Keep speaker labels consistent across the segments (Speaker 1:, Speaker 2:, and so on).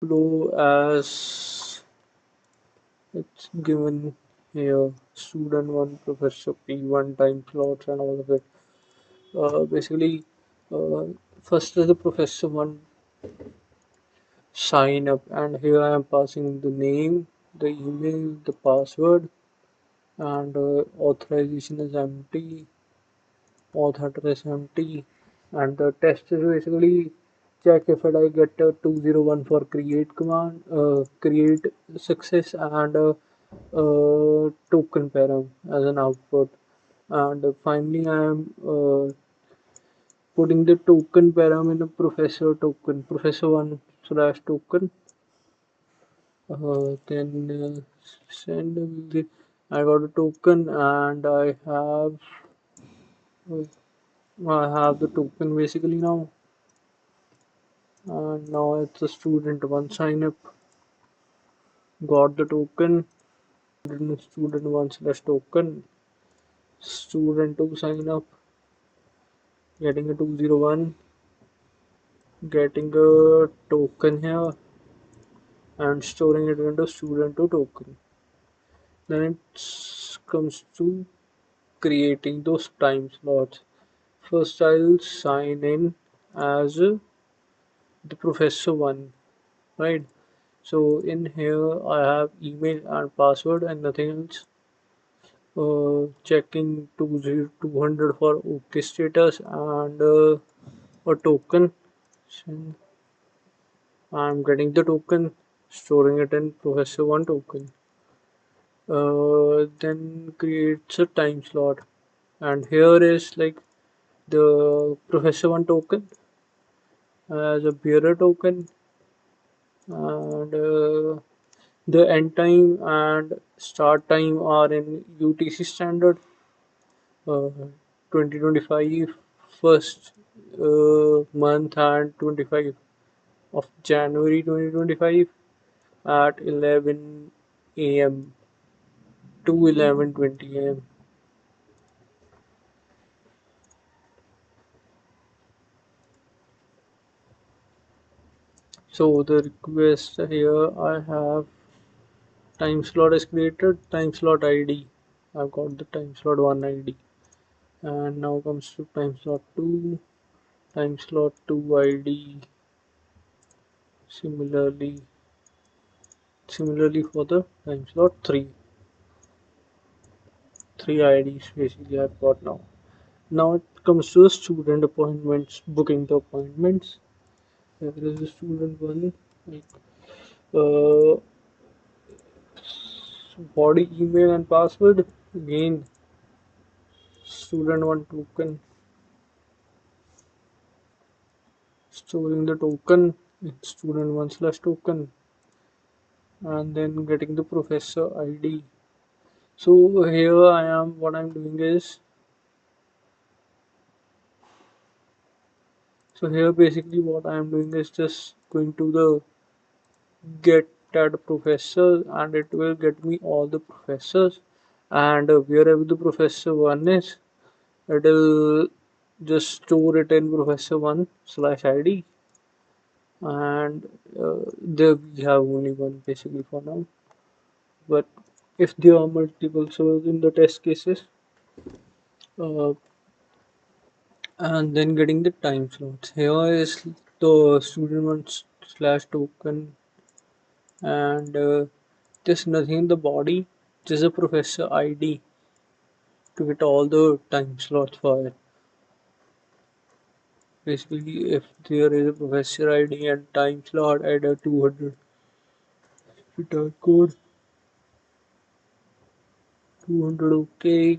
Speaker 1: flow as it's given here. Student 1, Professor P1, time slots and all of it. Basically, uh, first is the Professor 1 sign up, and here I am passing the name, the email, the password, and authorization is empty, auth header is empty, and the test is basically check if I get a 201 for create command, create success, and token param as an output. And finally, I am putting the token param in a professor token, professor one slash token. Then send the, I got a token and I have the token basically now, and now it's a student one sign up, got the token, student one slash token, student two sign up, getting a 201, getting a token here and storing it into student two token. Then it comes to creating those time slots. First, I'll sign in as the professor one, right? So in here, I have email and password and nothing else. Checking 200 for OK status and a token. So I'm getting the token, storing it in professor one token. Then creates a time slot, and here is like the professor one token as a bearer token, and the end time and start time are in UTC standard. 2025 first month and 25 of January 2025 at 11 a.m. to 11:20 a.m. So the request here I have time slot is created, time slot ID. I've got the time slot 1 ID. And now comes to time slot 2, time slot 2 ID. Similarly for the time slot 3. 3 IDs basically I've got now. Now it comes to the student appointments, booking the appointments. There is a student one, like uh, body email and password. Again, student one token, storing the token in student one slash token, and then getting the professor ID. So here I am. What I'm doing is, so here basically what I'm doing is just going to the get that professor, and it will get me all the professors, and wherever the professor one is, it'll just store it in professor one slash id, and there we have only one basically for now. But if there are multiple, so in the test cases, uh, and then getting the time slots, here is the student one slash token, and there's nothing in the body, just a professor ID to get all the time slots for it. Basically, if there is a professor ID and time slot, add a 200 return code, 200 OK.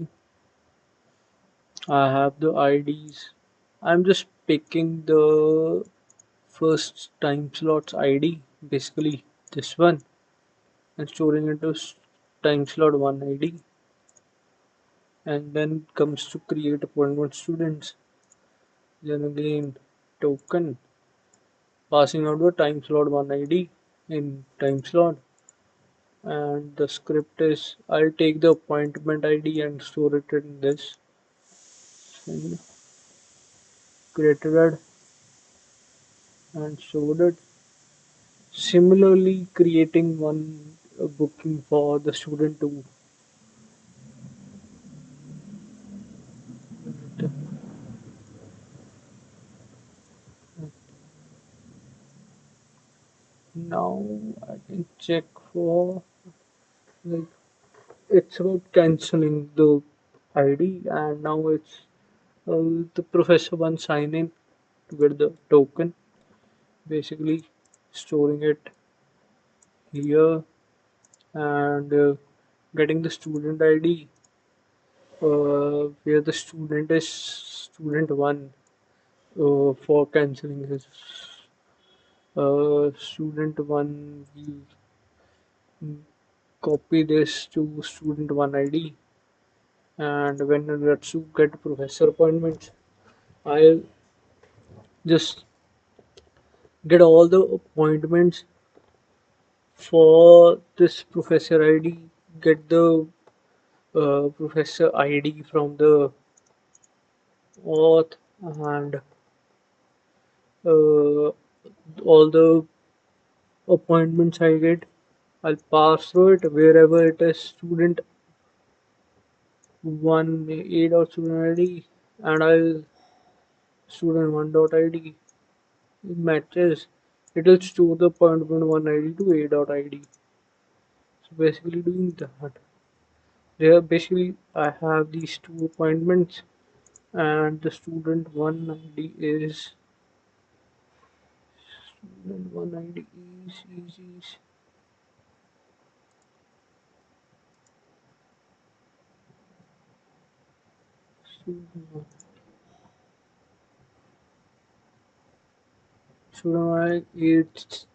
Speaker 1: I have the IDs. I'm just picking the first time slots ID, basically this one, and storing it as time slot 1 ID. And then comes to create appointment students. Then again, token, passing out the time slot 1 ID in time slot, and the script is I'll take the appointment ID and store it in this, and created it and stored it, Similarly, creating one booking for the student to now I can check for like it's about cancelling the ID and now it's the professor one sign in to get the token, basically storing it here and getting the student ID where the student is student one for cancelling his student one will copy this to student one ID and when let's get professor appointments I'll just get all the appointments for this professor ID, get the professor ID from the auth and uh, all the appointments I get, I'll pass through it wherever it is student one A dot student ID and I'll student one dot ID matches. It will store the appointment one ID to A dot ID. So basically doing that. There basically I have these two appointments and the student one ID is student one ID is student one. Student one eight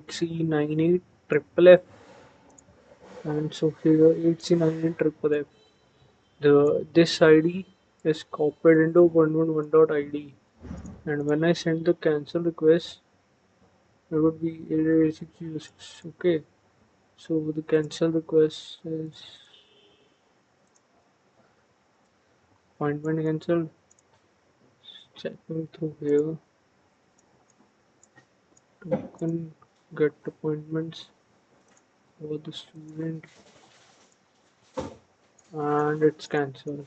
Speaker 1: C 98 triple F and so here 8C98 triple F. This ID is copied into appointment one dot ID and when I send the cancel request it would be 88606. Okay, so the cancel request is appointment cancelled. Checking through here, token get appointments for the student and it's cancelled.